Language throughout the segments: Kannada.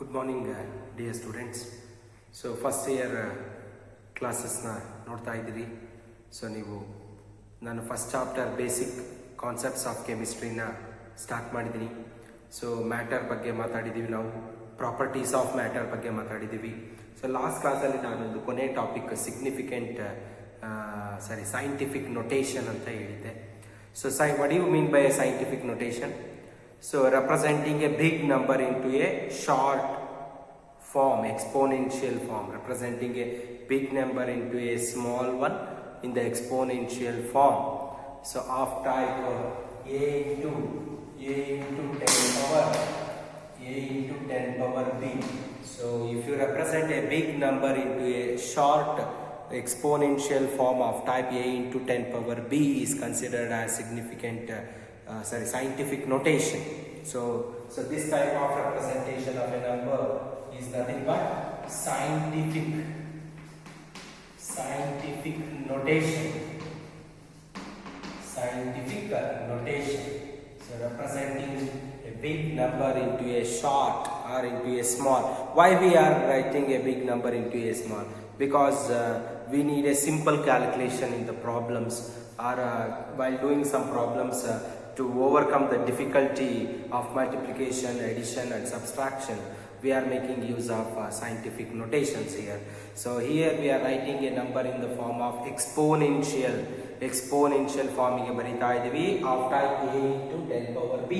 Good morning dear students. So first year ಕ್ಲಾಸಸ್ನ ನೋಡ್ತಾ ಇದ್ದೀರಿ. ಸೊ ನೀವು ನಾನು first chapter basic concepts of ಕೆಮಿಸ್ಟ್ರಿನ ಸ್ಟಾರ್ಟ್ ಮಾಡಿದ್ದೀನಿ. ಸೊ ಮ್ಯಾಟರ್ ಬಗ್ಗೆ ಮಾತಾಡಿದ್ದೀವಿ, ನಾವು ಪ್ರಾಪರ್ಟೀಸ್ ಆಫ್ ಮ್ಯಾಟರ್ ಬಗ್ಗೆ ಮಾತಾಡಿದ್ದೀವಿ. ಸೊ ಲಾಸ್ಟ್ ಕ್ಲಾಸಲ್ಲಿ ನಾನೊಂದು ಕೊನೆ ಟಾಪಿಕ್ ಸೈಂಟಿಫಿಕ್ ನೊಟೇಷನ್ ಅಂತ ಹೇಳಿದ್ದೆ. So what you mean by a scientific notation? So representing a big number into a short form, exponential form, representing a big number into a small one in the exponential form. So of type a into 10 power b. So if you represent a big number into a short exponential form of type a into 10 power b is considered as significant scientific notation. So this type of representation of a number is nothing but scientific notation. So representing a big number into a short or into a small. Why we are writing a big number into a small? Because we need a simple calculation in the problems, or while doing some problems to overcome the difficulty of multiplication, addition and subtraction, we are making use of scientific notations here. So here we are writing a number in the form of exponential form ಗೆ ಬರಿತಾ ಇದೀವಿ of type a into 10 power b.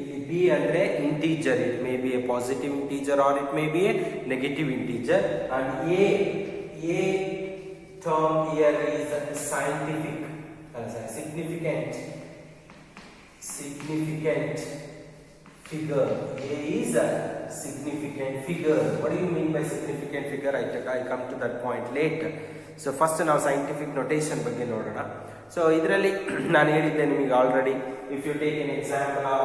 ಇಲ್ಲಿ b ಅಂದ್ರೆ integer, it may be a positive integer or it may be a negative integer, and a term here is significant figure. A is a significant figure. What do you mean by significant figure? I come to that point later. So first now scientific notation ಬಗ್ಗೆ ನೋಡೋಣ. So ಇದರಲ್ಲಿ ನಾನು ಹೇಳಿದ್ದೆ ನಿಮಗೆ already, if you take an example of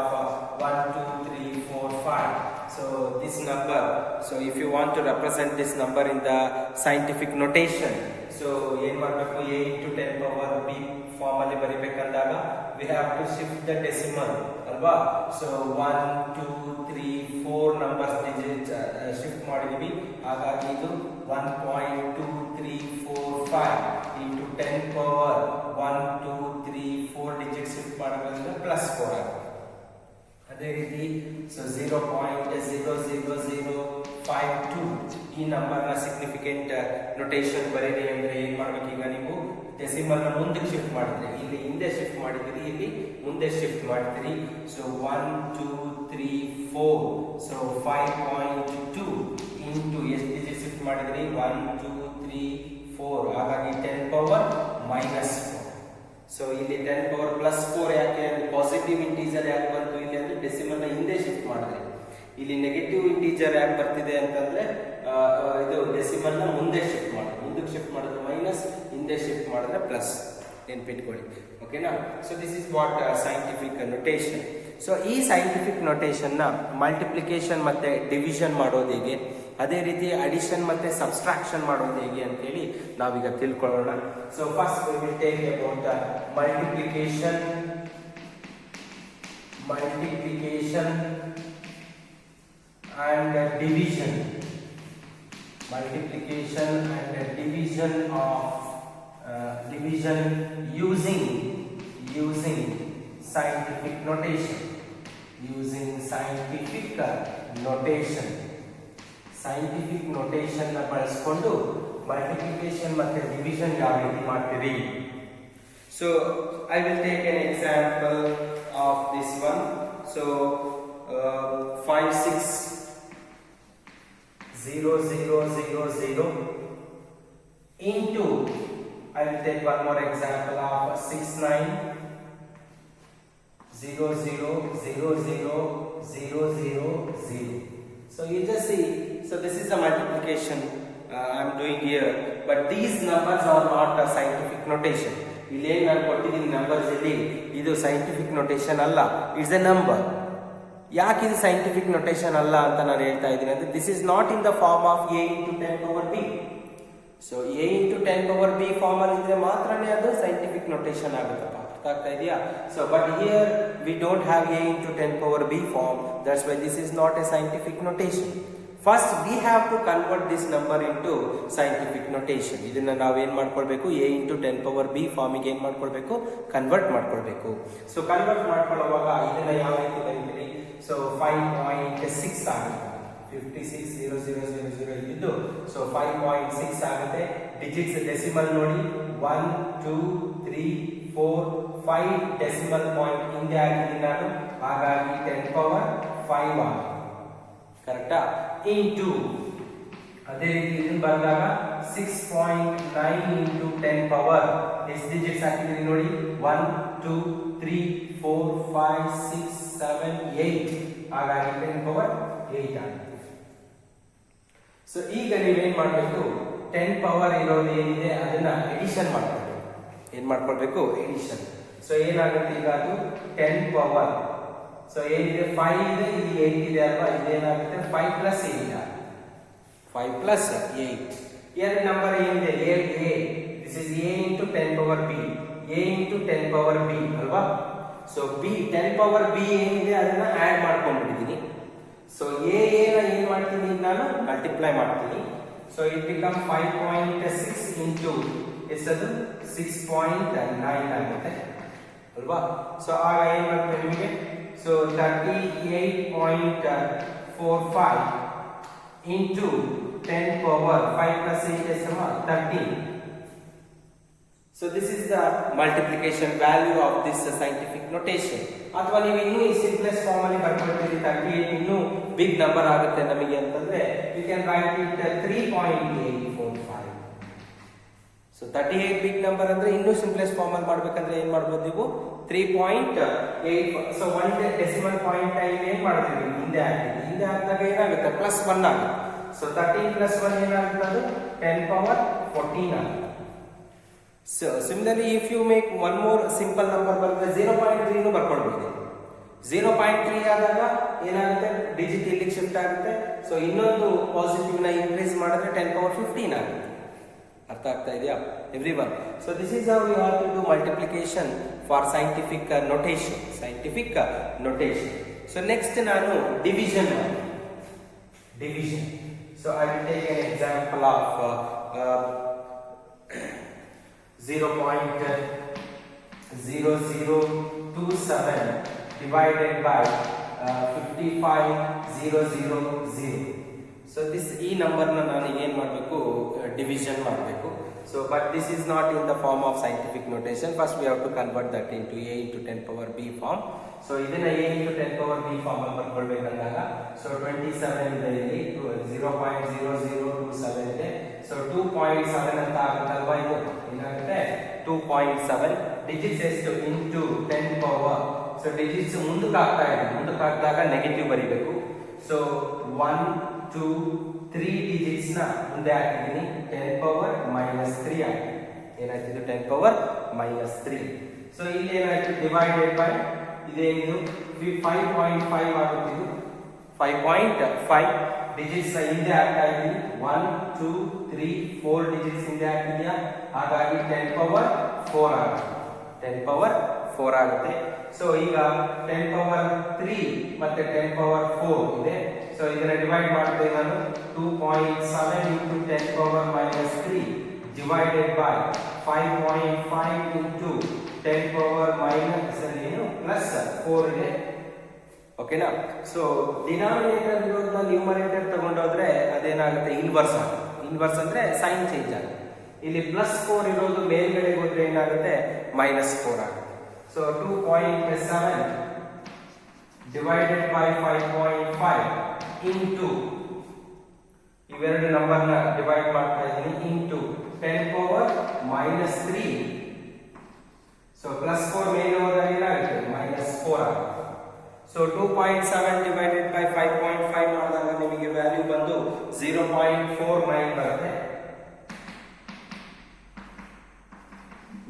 1 2 3 4 5, so this number, so if you want to represent this number in the scientific notation, so ಏನು ಮಾಡಬೇಕು, a into 10 power b form ಅಲ್ಲಿ ಬರಿಬೇಕಂದಾಗ we have to shift the decimal ಅಲ್ವಾ. So 1 2 3 4 numbers digit shift ಮಾಡಿದೀವಿ, ಹಾಗಾಗಿ ಇದು 1.2345 into 10 power 1 2 3 4 digit shift ಮಾಡೋದ್ರಿಂದ +4 ಆಗುತ್ತೆ. ಅದೇ ರೀತಿ so 0.00052 ಈ ನಂಬರ್ನ ಸಿಗ್ನಿಫಿಕೆಂಟ್ ನೊಟೇಷನ್ ಬರೀರಿ ಅಂದ್ರೆ ಏನ್ ಮಾಡ್ಬೇಕು, ಈಗ ನೀವು ಡೆಸಿಮಲ್ ನ ಮುಂದಕ್ಕೆ ಶಿಫ್ಟ್ ಮಾಡಿದ್ರೆ, ಇಲ್ಲಿ ಹಿಂದೆ ಶಿಫ್ಟ್ ಮಾಡಿದ್ರಿ, ಇಲ್ಲಿ ಮುಂದೆ ಶಿಫ್ಟ್ ಮಾಡ್ತೀರಿ. ಸೊ 1 2 3 4, ಸೊ 5.2 into ಎಷ್ಟು ಡಿಜಿಟ್ ಶಿಫ್ಟ್ ಮಾಡಿದ್ರಿ, 1 2 3 4, ಹಾಗಾಗಿ 10 ಪವರ್ -4. ಸೊ ಇಲ್ಲಿ 10 ಪವರ್ +4 ಯಾಕೆ ಅಂದ್ರೆ ಪಾಸಿಟಿವ್ ಇಂಟೀಜರ್ ಯಾಕೆ ಬಂತು ಇಲ್ಲಿ ಅಂದ್ರೆ ಡೆಸಿಮಲ್ ನ ಹಿಂದೆ ಶಿಫ್ಟ್ ಮಾಡಿದ್ರಿ. ಇಲ್ಲಿ ನೆಗೆಟಿವ್ ಇಂಟೀಜರ್ ಯಾಕೆ ಬರ್ತಿದೆ ಅಂತಂದ್ರೆ ಇದು ಡೆಸಿಮಲ್ ನ ಮುಂದೆ ಶಿಫ್ಟ್ ಮಾಡಿ, ಮುಂದಕ್ಕೆ ಶಿಫ್ಟ್ ಮಾಡಿದ್ರೆ ಮೈನಸ್, ಹಿಂದೆ ಶಿಫ್ಟ್ ಮಾಡಿದ್ರೆ ಪ್ಲಸ್, ನೆನ್ಪಿಟ್ಕೊಳ್ಳಿ. ಓಕೆನಾ? So this is what scientific notation. So ಈ ಸೈಂಟಿಫಿಕ್ ನೊಟೇಷನ್ ನ ಮಲ್ಟಿಪ್ಲಿಕೇಶನ್ ಮತ್ತೆ ಡಿವಿಷನ್ ಮಾಡೋದು ಹೇಗೆ, ಅದೇ ರೀತಿ ಅಡಿಷನ್ ಮತ್ತೆ ಸಬ್ಸ್ಟ್ರಾಕ್ಷನ್ ಮಾಡೋದು ಹೇಗೆ ಅಂತೇಳಿ ನಾವೀಗ ತಿಳ್ಕೊಳ್ಳೋಣ. So first we will take about multiplication and division. Multiplication and division of division using scientific notation. Scientific notation ನ ಬಳಸಿಕೊಂಡು ಮಲ್ಟಿಪ್ಲಿಕೇಶನ್ ಮತ್ತೆ ಡಿವಿಷನ್ ಯಾವ ರೀತಿ ಮಾಡ್ತೀವಿ. So I will take an example of this one. So 5 6 0 0 0 0 into, I will take one more example of 6 9 0 0 0 0 0 0 0. So you just see, so this is the multiplication I am doing here, but these numbers are not a scientific notation. ಇಲ್ಲಿ ನಾನು ಕೊಟ್ಟಿದ್ದೀನಿ ನಂಬರ್ಸ್, ಇಲ್ಲಿ ಇದು ಸೈಂಟಿಫಿಕ್ ನೊಟೇಷನ್ ಅಲ್ಲ, ಇಟ್ಸ್ ಎ ನಂಬರ್. ಯಾಕೆ ಇದು ಸೈಂಟಿಫಿಕ್ ನೊಟೇಷನ್ ಅಲ್ಲ ಅಂತ ನಾನು ಹೇಳ್ತಾ ಇದ್ದೀನಿ ಅಂದ್ರೆ, this is not in the form of a into 10 power b. So a into 10 power b form ಅಲ್ಲಿ ಇದ್ರೆ ಮಾತ್ರನೇ ಅದು ಸೈಂಟಿಫಿಕ್ ನೊಟೇಷನ್ ಆಗುತ್ತಪ್ಪ. ಅರ್ಥ ಆಗ್ತಾ ಇದೆಯಾ? So but here we don't have a into 10 power b form, that's why this is not a scientific notation. First we have to convert this number into scientific notation. ಇದನ್ನ ನಾವೇನ್ ಮಾಡ್ಕೊಳ್ಬೇಕು, a ಇಂಟು 10 ಪವರ್ b ಫಾರ್ಮಿಗೆ ಏನ್ ಮಾಡ್ಕೊಳ್ಬೇಕು, ಕನ್ವರ್ಟ್ ಮಾಡ್ಕೊಳ್ಬೇಕು. ಸೊ ಕನ್ವರ್ಟ್ ಮಾಡ್ಕೊಳ್ಳುವಾಗ ಇದನ್ನ ಯಾವ ರೀತಿ ಬರೀತೀರಿ, ಸೊ 5.6 ಆಗುತ್ತೆ, 56,00,00 ಇದ್ದು, ಸೊ 5.6 ಆಗುತ್ತೆ. ಡಿಜಿಟ್ಸ್ ಡೆಸಿಮಲ್ ನೋಡಿ, 1 2 3 4 5 ಡೆಸಿಮಲ್ ಪಾಯಿಂಟ್ ಹಿಂದೆ ಹಾಕಿದ್ದೀನಿ ನಾನು, ಹಾಗಾಗಿ 10 ಪವರ್ 5 ಆಗುತ್ತೆ. ಕರೆಕ್ಟಾ? ಇಂಟು ಅದೇ ರೀತಿ ಇದನ್ನು ಬಂದಾಗ 6.9 ಇಂಟು 10 ಪವರ್ ಎಷ್ಟು ಡಿಜಿಟ್ಸ್ ಹಾಕಿದ್ದೀನಿ ನೋಡಿ, 1 2 3 4 5 6 7 8, ಹಾಗಾಗಿ 10 ಪವರ್ 8 ಆಗುತ್ತೆ. ಸೊ ಈಗ ನೀವೇನ್ ಮಾಡಬೇಕು, 10 ಪವರ್ ಇರೋದು ಏನಿದೆ ಅದನ್ನ ಎಡಿಷನ್ ಮಾಡ್ಕೊಳ್ಬೇಕು. ಏನ್ ಮಾಡ್ಕೊಳ್ಬೇಕು, ಎಡಿಷನ್. ಸೊ ಏನಾಗುತ್ತೆ ಈಗ, ಅದು 10 ಪವರ್, ಸೊ ಏನಿದೆ 5 ಇದೆ, ಇಲ್ಲಿ 8 ಇದೆ ಅಲ್ವಾ, ಇದೇನಾಗುತ್ತೆ 5 ಪ್ಲಸ್ 8 5 ಪ್ಲಸ್ 8. ಎರಡು ನಂಬರ್ ಏನಿದೆ, a this is a into 10 power b, a into 10 power b ಅಲ್ವಾ. ಸೊ b 10 ಪವರ್ b ಏನಿದೆ ಅದನ್ನ ಆಡ್ ಮಾಡ್ಕೊಂಡ್ಬಿಟ್ಟಿದ್ದೀನಿ. ಸೊ a ನ ಏನ್ ಮಾಡ್ತೀನಿ, ನಾನು ಮಲ್ಟಿಪ್ಲೈ ಮಾಡ್ತೀನಿ. ಸೊ ಇಟ್ ಬಿಕಮ್ 5.6 ಇಂಟು ಎಷ್ಟದು 6.9 ಆಗುತ್ತೆ ಅಲ್ವಾ. ಸೊ ಆಗ ಏನ್ ಮಾಡ್ತೇವೆ ನಿಮಗೆ, so 38.45 into 10 power 5 plus 8 is 13. So this is the multiplication value of this scientific notation. ಅಥವಾ ನೀವು ಇನ್ನೂ ಈ ಸಿಂಪ್ಲೆಸ್ಟ್ ಫಾರ್ಮ್ ಅಲ್ಲಿ ಬರ್ಕೊಳ್ತೀರಿ, 38 ಇನ್ನೂ ಬಿಗ್ ನಂಬರ್ ಆಗುತ್ತೆ ನಮಗೆ ಅಂತಂದ್ರೆ, you can write it 3.845. So 38 big number ಅಂದ್ರೆ ಇನ್ನೂ ಸಿಂಪ್ಲೆಸ್ಟ್ ಫಾರ್ಮ್ ಅಲ್ಲಿ ಮಾಡ್ಬೇಕಂದ್ರೆ ಏನ್ ಮಾಡ್ಬೋದು ನೀವು, 3.8. ಸೊ 1 ಡೆಸಿಮಲ್ ಪಾಯಿಂಟ್ ಟೈಮ್ ಏನ್ ಮಾಡ್ತೀವಿ, ಹಿಂದೆ ಹಾಕ್ತೀವಿ. ಹಿಂದೆ ಹಾಕಿದಾಗ ಏನಾಗುತ್ತೆ, ಪ್ಲಸ್ 1 ಆಗುತ್ತೆ. ಸೊ 13 ಪ್ಲಸ್ 1 ಏನಾಗುತ್ತೆ, ಅದು 10 ಪವರ್ 14 ಆಗುತ್ತೆ. So similarly if you make one more simple number ಬರ್ತದೆ, 0.3 ಬರ್ಕೊಳ್ಬಹುದು. 0.3 ಆದಾಗ ಏನಾಗುತ್ತೆ, ಡಿಜಿಟ್ ಇಲ್ಲಿಗೆ ಶಿಫ್ಟ್ ಆಗುತ್ತೆ. ಸೊ ಇನ್ನೊಂದು ಪಾಸಿಟಿವ್ ನ ಇನ್ಕ್ರೀಸ್ ಮಾಡಿದ್ರೆ 10 ಪವರ್ 15 ಆಗುತ್ತೆ. ಅರ್ಥ ಆಗ್ತಾ ಇದೆಯಾ everyone? So this is how you have to do multiplication for scientific notation. So next ನಾನು division. So I will take an example of 0.0027 divided by 55,000. So ಈ ನಂಬರ್ ನಾನು ಏನ್ ಮಾಡಬೇಕು, ಡಿವಿಷನ್ ಮಾಡಬೇಕು. So but this is not in the form of scientific notation. First we have to convert that into a into 10 power b form. So ಇದನ್ನ a into 10 power b form ಅಲ್ಲಿ ಬರ್ಕೊಳ್ಬೇಕಂದಾಗ, ಸೊ 27 ಇದೆ, ಇಲ್ಲಿ 0.0027 ಇದೆ. ಸೊ 2.7 ಅಂತ ಆಗುತ್ತಲ್ವಾ, ಇದು ಏನಾಗುತ್ತೆ 2.7. ಡಿಜಿಟ್ಸ್ ಎಷ್ಟು, ಇಂಟು 10 ಪವರ್. ಸೊ ಡಿಜಿಟ್ಸ್ ಮುಂದಕ್ಕೆ ಆಗ್ತಾ ಇದೆ, ಮುಂದಕ್ಕೆ ಹಾಕಿದಾಗ ನೆಗೆಟಿವ್ ಬರೀಬೇಕು. ಸೊ 1 2 3 ಡಿಜಿಟ್ಸ್ ನ ಮುಂದೆ ಹಾಕಿದ್ದೀನಿ, 10 ಪವರ್ -3 ಆಗಿದೆ. ಏನಾಯ್ತು, 10 ಪವರ್ -3. ಸೊ ಇಲ್ಲಿ ಏನಾಯ್ತು, ಡಿವೈಡೆಡ್ ಬೈ ಇದೇನು 5.5 ಆಗುತ್ತೆ. ಇದು 5.5 ಡಿಜಿಟ್ಸ್ ನ ಹಿಂದೆ ಹಾಕ್ತಾ ಇದ್ದೀನಿ. 1 2 3 4 ಡಿಜಿಟ್ಸ್ ಹಿಂದೆ ಹಾಕಿದ್ಯಾ, ಹಾಗಾಗಿ 10 ಪವರ್ 4 ಆಗುತ್ತೆ. 10 ಪವರ್ 4 ಆಗುತ್ತೆ. ಸೊ ಈಗ 10 ಪವರ್ 3 ಮತ್ತೆ 10 ಪವರ್ 4 ಇದೆ. ಸೊ ಇದನ್ನ ಡಿವೈಡ್ ಮಾಡ್ತೇವೆ ನಾನು, 2.7 into 10 power -3 divided by 5.5 into 10 power plus 4 ಇದೆ. ಓಕೆನಾ? ಸೊ ಡಿನಾಮಿನೇಟರ್ ಇರೋದನ್ನ ನ್ಯೂಮರೇಟರ್ ತಗೊಂಡೋದ್ರೆ ಅದೇನಾಗುತ್ತೆ, ಇನ್ವರ್ಸ್ ಆಗುತ್ತೆ. ಇನ್ವರ್ಸ್ ಅಂದ್ರೆ ಸೈನ್ ಚೇಂಜ್ ಆಗುತ್ತೆ. ಇಲ್ಲಿ +4 ಇರೋದು ಮೇಲ್ಗಡೆ ಹೋದ್ರೆ ಏನಾಗುತ್ತೆ, -4 ಆಗುತ್ತೆ. ಸೊ 2.7 divided by 5.5 into ಇವೆರಡು ನಂಬರ್ನ ಡಿವೈಡ್ ಮಾಡ್ತಾ ಇದ್ದೀನಿ, ಇಂಟು 10 ಪವರ್ -3. ಸೊ +4 ಮೇಲೆ ಹೋದಾಗ ಏನಾಗುತ್ತೆ, -4 ಆಗುತ್ತೆ. ಸೊ 2.7 divided by 5.5 ಮಾಡಿದಾಗ ನಿಮಗೆ ವ್ಯಾಲ್ಯೂ ಬಂದು 0.49 ಬರುತ್ತೆ.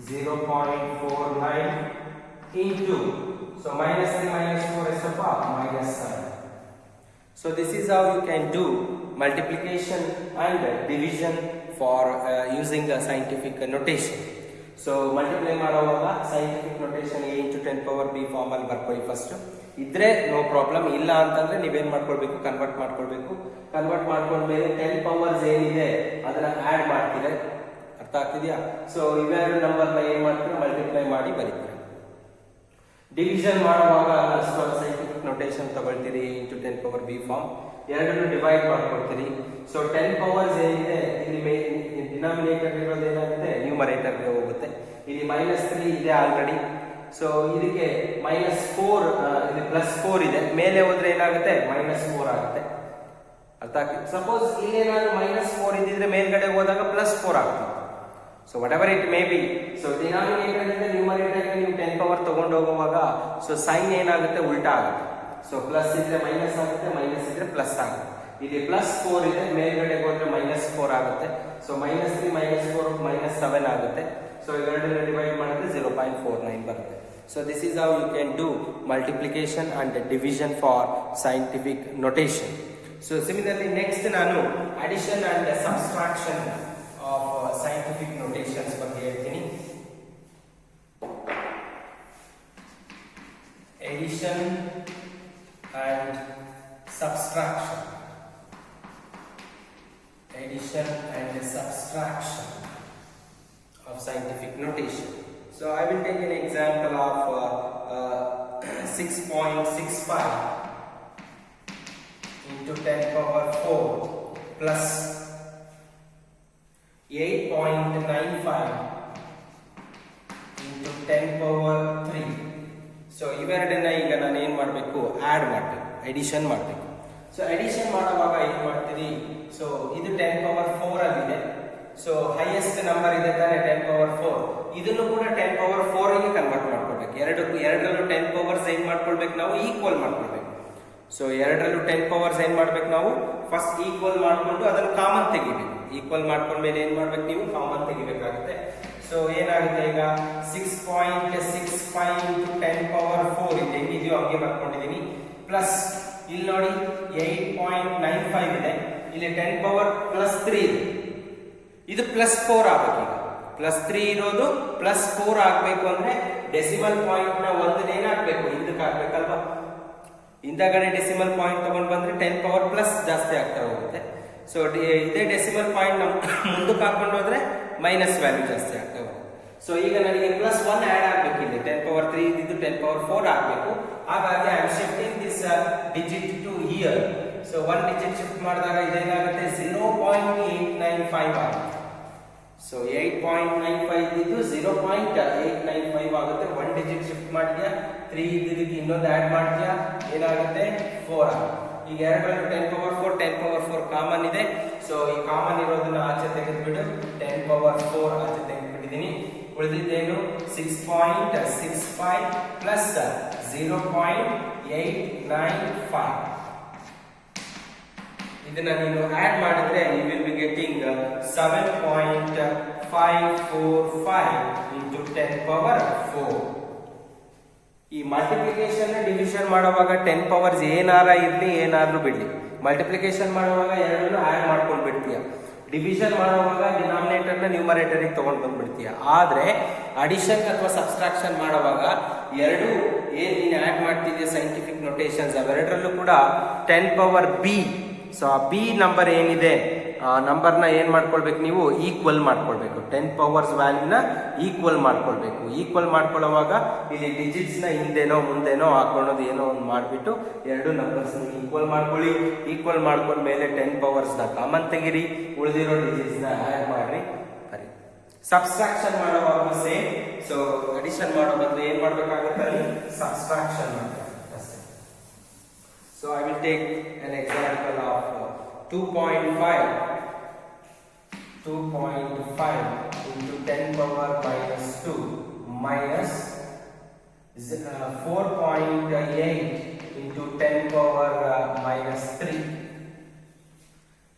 0.49 into, so -3 -4 is -7. So this is how you can do multiplication and division for using a scientific notation. So multiply ಮಾಡುವಾಗ scientific notation a into 10 power b form ಅಲ್ಲಿ ಬರ್ಕೊಳ್ಳಿ ಫಸ್ಟ್. ಇದ್ರೆ ನೋ ಪ್ರಾಬ್ಲಮ್, ಇಲ್ಲ ಅಂತಂದ್ರೆ ನೀವೇನ್ ಮಾಡ್ಕೊಳ್ಬೇಕು, ಕನ್ವರ್ಟ್ ಮಾಡ್ಕೊಳ್ಬೇಕು. ಕನ್ವರ್ಟ್ ಮಾಡ್ಕೊಂಡ್ಮೇಲೆ 10 ಪವರ್ಸ್ ಏನಿದೆ ಅದನ್ನ ಆಡ್ ಮಾಡ್ತೀರಾ. ಅರ್ಥ ಆಗ್ತಿದ್ಯಾ? ಸೊ ಇವೆರಡು ನಂಬರ್ನ ಏನ್ ಮಾಡ್ತೀರಾ, ಮಲ್ಟಿಪ್ಲೈ ಮಾಡಿ ಬರೀತೀರಾ. ಡಿವಿಷನ್ ಮಾಡುವಾಗ ಸೈಂಟಿಫಿಕ್ ನೊಟೇಷನ್ ತಗೊಳ್ತೀರಿ ಇಂಟು 10 ಪವರ್ b ಫಾರ್ಮ್, ಎರಡನ್ನು ಡಿವೈಡ್ ಮಾಡ್ಕೊಳ್ತೀರಿ. ಸೊ 10 ಪವರ್ಸ್ ಏನಿದೆ ಇಲ್ಲಿ ಡಿನಾಮಿನೇಟರ್ ಇರೋದು ಏನಾಗುತ್ತೆ, ನ್ಯೂಮರೇಟರ್ಗೆ ಹೋಗುತ್ತೆ. ಇಲ್ಲಿ -3 ಇದೆ ಆಲ್ರೆಡಿ. ಸೊ ಇದಕ್ಕೆ -4 ಇಲ್ಲಿ +4 ಇದೆ, ಮೇಲೆ ಹೋದ್ರೆ ಏನಾಗುತ್ತೆ, -4 ಆಗುತ್ತೆ. ಅರ್ಥ ಆಗ್ತದೆ? ಸಪೋಸ್ ಇಲ್ಲೇನಾದ್ರೂ -4 ಇದ್ದಿದ್ರೆ ಮೇಲ್ಗಡೆ ಹೋದಾಗ +4 ಆಗ್ತದೆ. So what ever it may be. So denominator ಇಂದ ನ್ಯೂಮರೇಟರ್ಗೆ ನೀವು 10 ಪವರ್ ತಗೊಂಡು ಹೋಗುವಾಗ ಸೊ ಸೈನ್ ಏನಾಗುತ್ತೆ, ಉಲ್ಟಾ ಆಗುತ್ತೆ. ಸೊ ಪ್ಲಸ್ ಇದ್ರೆ ಮೈನಸ್ ಆಗುತ್ತೆ, ಮೈನಸ್ ಇದ್ರೆ ಪ್ಲಸ್ ಆಗುತ್ತೆ. ಇಲ್ಲಿ +4 ಇದೆ, ಮೇಲ್ಗಡೆ ಹೋದ್ರೆ -4 ಆಗುತ್ತೆ. ಸೊ -3 -4 -7 ಆಗುತ್ತೆ. ಸೊ ಇವೆರಡನ್ನ ಡಿವೈಡ್ ಮಾಡಿದ್ರೆ 0.49 ಬರುತ್ತೆ. So this is how you can do multiplication and division for scientific notation. So similarly next ನಾನು addition and subtraction of scientific notations ಬಗ್ಗೆ ಹೇಳ್ತೀನಿ. Addition and subtraction. Addition and subtraction of scientific notation. So I will take an example of 6.65 into 10 power 4 plus 8.95 into 10 power 3. So ಇವೆರಡನ್ನ ಈಗ ನಾನು ಏನು ಮಾಡಬೇಕು, ಆಡ್ ಮಾಡಬೇಕು, ಎಡಿಷನ್ ಮಾಡಬೇಕು. ಸೊ ಎಡಿಷನ್ ಮಾಡುವಾಗ ಏನು ಮಾಡ್ತೀರಿ, ಸೊ ಇದು 10 ಪವರ್ 4 ಆಗಿದೆ. ಸೊ ಹೈಯೆಸ್ಟ್ ನಂಬರ್ ಇದೆ ತಾನೆ 10 ಪವರ್ 4. ಇದನ್ನು ಕೂಡ 10 ಪವರ್ 4 ಗೆ ಕನ್ವರ್ಟ್ ಮಾಡ್ಕೊಳ್ಬೇಕು. ಎರಡರಲ್ಲೂ 10 ಪವರ್ಸ್ ಏನ್ ಮಾಡ್ಕೊಳ್ಬೇಕು, ನಾವು ಈಕ್ವಲ್ ಮಾಡ್ಕೊಳ್ಬೇಕು. ಸೊ ಎರಡರಲ್ಲೂ 10 ಪವರ್ಸ್ ಏನ್ ಮಾಡ್ಬೇಕು, ನಾವು ಫಸ್ಟ್ ಈಕ್ವಲ್ ಮಾಡ್ಕೊಂಡು ಅದನ್ನು ಕಾಮನ್ ತೆಗಿಬೇಕು. ಈಕ್ವಲ್ ಮಾಡ್ಕೊಂಡ್ಮೇಲೆ ಏನ್ ಮಾಡ್ಬೇಕು, ನೀವು ಕಾಮನ್ ತೆಗಿಬೇಕಾಗುತ್ತೆ. ಸೊ ಏನಾಗುತ್ತೆ, ಈಗ 6.65 into 10 ಪವರ್ 4 ಇದೆ, ಹೆಂಗಿದೆಯೋ ಹಂಗೆ ಬರ್ಕೊಂಡಿದೀನಿ. ಪ್ಲಸ್ ಇಲ್ಲಿ ನೋಡಿ 8.95 ಇದೆ, ಇಲ್ಲಿ 10 ಪವರ್ +3 ಇದೆ. ಇದು +4 ಆಗ್ಬೇಕು. ಈಗ +3 ಇರೋದು +4 ಆಗ್ಬೇಕು ಅಂದ್ರೆ ಡೆಸಿಮಲ್ ಪಾಯಿಂಟ್ ನ ಒಂದನ್ನ ಏನಾಗ್ಬೇಕು, ಹಿಂದಕ್ಕೆ ಹಾಕ್ಬೇಕಲ್ವಾ. ಹಿಂದಗಡೆ ಡೆಸಿಮಲ್ ಪಾಯಿಂಟ್ ತಗೊಂಡ್ ಬಂದ್ರೆ 10 ಪವರ್ ಪ್ಲಸ್ ಜಾಸ್ತಿ ಆಗ್ತಾ ಹೋಗುತ್ತೆ. ಸೊ ಇದೇ ಡೆಸಿಮಲ್ ಪಾಯಿಂಟ್ ಮುಂದಕ್ಕೆ ಹಾಕೊಂಡು ಹೋದ್ರೆ ಮೈನಸ್ ವ್ಯಾಲ್ಯೂ ಜಾಸ್ತಿ ಆಗ್ತಾ ಹೋಗುತ್ತೆ. ಸೊ ಈಗ ನನಗೆ +1 ಆಡ್ ಆಗ್ಬೇಕು. ಇಲ್ಲಿ 10 ಪವರ್ 3 ಇದ್ದು 10 ಪವರ್ 4 ಆಗ್ಬೇಕು. ಹಾಗಾಗಿ I am shifting this digit to here. So 1 digit shift ಮಾಡಿದಾಗ ಇದೇನಾಗುತ್ತೆ, 0.895 ಆಗುತ್ತೆ. ಸೊ 8.95 ಇದ್ದು 0.895 ಆಗುತ್ತೆ. 1 ಡಿಜಿಟ್ ಶಿಫ್ಟ್ ಮಾಡಿದ್ಯಾ, 3 ಇದ್ದಕ್ಕೆ ಇನ್ನೊಂದು ಆಡ್ ಮಾಡ್ತೀಯಾ, ಏನಾಗುತ್ತೆ 4 ಆಗುತ್ತೆ. ಈಗ ಎರಡರಲ್ಲಿ 10 ಪವರ್ 4 10 ಪವರ್ 4 ಕಾಮನ್ ಇದೆ. ಸೊ ಈ ಕಾಮನ್ ಇರೋದನ್ನ ಆಚೆ ತೆಗೆದುಬಿಟ್ಟು 10 ಪವರ್ 4 ಆಚೆ ತೆಗೆದುಬಿಟ್ಟಿದ್ದೀನಿ. ಉಳಿದಿದ್ದೇನು 6.65 ಪ್ಲಸ್ 0.895. ಇದನ್ನ ನೀನು ಆಡ್ ಮಾಡಿದ್ರೆ you will be getting 7.545 into 10 power 4. ಈ ಮಲ್ಟಿಪ್ಲಿಕೇಶನ್ ಡಿವಿಷನ್ ಮಾಡುವಾಗ 10 ಪವರ್ಸ್ ಏನಾರ ಇರ್ಲಿ ಏನಾದ್ರೂ ಬಿಡ್ಲಿ, ಮಲ್ಟಿಪ್ಲಿಕೇಶನ್ ಮಾಡುವಾಗ ಎರಡನ್ನು ಆಡ್ ಮಾಡ್ಕೊಂಡು ಬಿಡ್ತೀಯ. ಡಿವಿಷನ್ ಮಾಡುವಾಗ ಡಿನಾಮಿನೇಟರ್ನ ನ್ಯೂಮರೇಟರಿಗೆ ತಗೊಂಡು ಬಂದ್ಬಿಡ್ತೀಯ. ಆದ್ರೆ ಅಡಿಷನ್ ಅಥವಾ ಸಬ್ಸ್ಟ್ರಾಕ್ಷನ್ ಮಾಡುವಾಗ ಎರಡು ಏನ್ ನೀನು ಆಡ್ ಮಾಡ್ತಿದ್ಯಾ ಸೈಂಟಿಫಿಕ್ ನೊಟೇಷನ್ಸ್, ಅವೆರಡರಲ್ಲೂ ಕೂಡ 10 ಪವರ್ b. ಸೊ ಆ ಬಿ ನಂಬರ್ ಏನಿದೆ ಆ ನಂಬರ್ನ ಏನ್ ಮಾಡ್ಕೊಳ್ಬೇಕು, ನೀವು ಈಕ್ವಲ್ ಮಾಡ್ಕೊಳ್ಬೇಕು. 10 ಪವರ್ಸ್ ವ್ಯಾಲ್ಯೂನ ಈಕ್ವಲ್ ಮಾಡ್ಕೊಳ್ಬೇಕು. ಈಕ್ವಲ್ ಮಾಡ್ಕೊಳ್ಳುವಾಗ ಇಲ್ಲಿ ಡಿಜಿಟ್ಸ್ ನ ಹಿಂದೆನೋ ಮುಂದೆನೋ ಹಾಕೊಳ್ಳೋದು ಏನೋ ಒಂದು ಮಾಡ್ಬಿಟ್ಟು ಎರಡು ನಂಬರ್ಸ್ ಈಕ್ವಲ್ ಮಾಡ್ಕೊಳ್ಳಿ. ಈಕ್ವಲ್ ಮಾಡ್ಕೊಂಡ್ಮೇಲೆ 10 ಪವರ್ಸ್ ನ ಕಾಮನ್ ತೆಗಿರಿ, ಉಳಿದಿರೋ ಡಿಜಿಟ್ಸ್ ನ ಆಡ್ ಮಾಡ್ರಿ, ಬರಿ. ಸಬ್ಸ್ಟ್ರಾಕ್ಷನ್ ಮಾಡುವಾಗ ಸೇಮ್. ಸೊ ಅಡಿಷನ್ ಮಾಡೋ ಬದಲು ಏನ್ ಮಾಡ್ಬೇಕಾಗುತ್ತೆ, ಅಲ್ಲಿ ಸಬ್ಸ್ಟ್ರಾಕ್ಷನ್ ಮಾಡ್ಬೇಕು ಅಷ್ಟೇ. So I will take an example of 2.5 into 10 power -2 minus 4.8 into 10 power -3.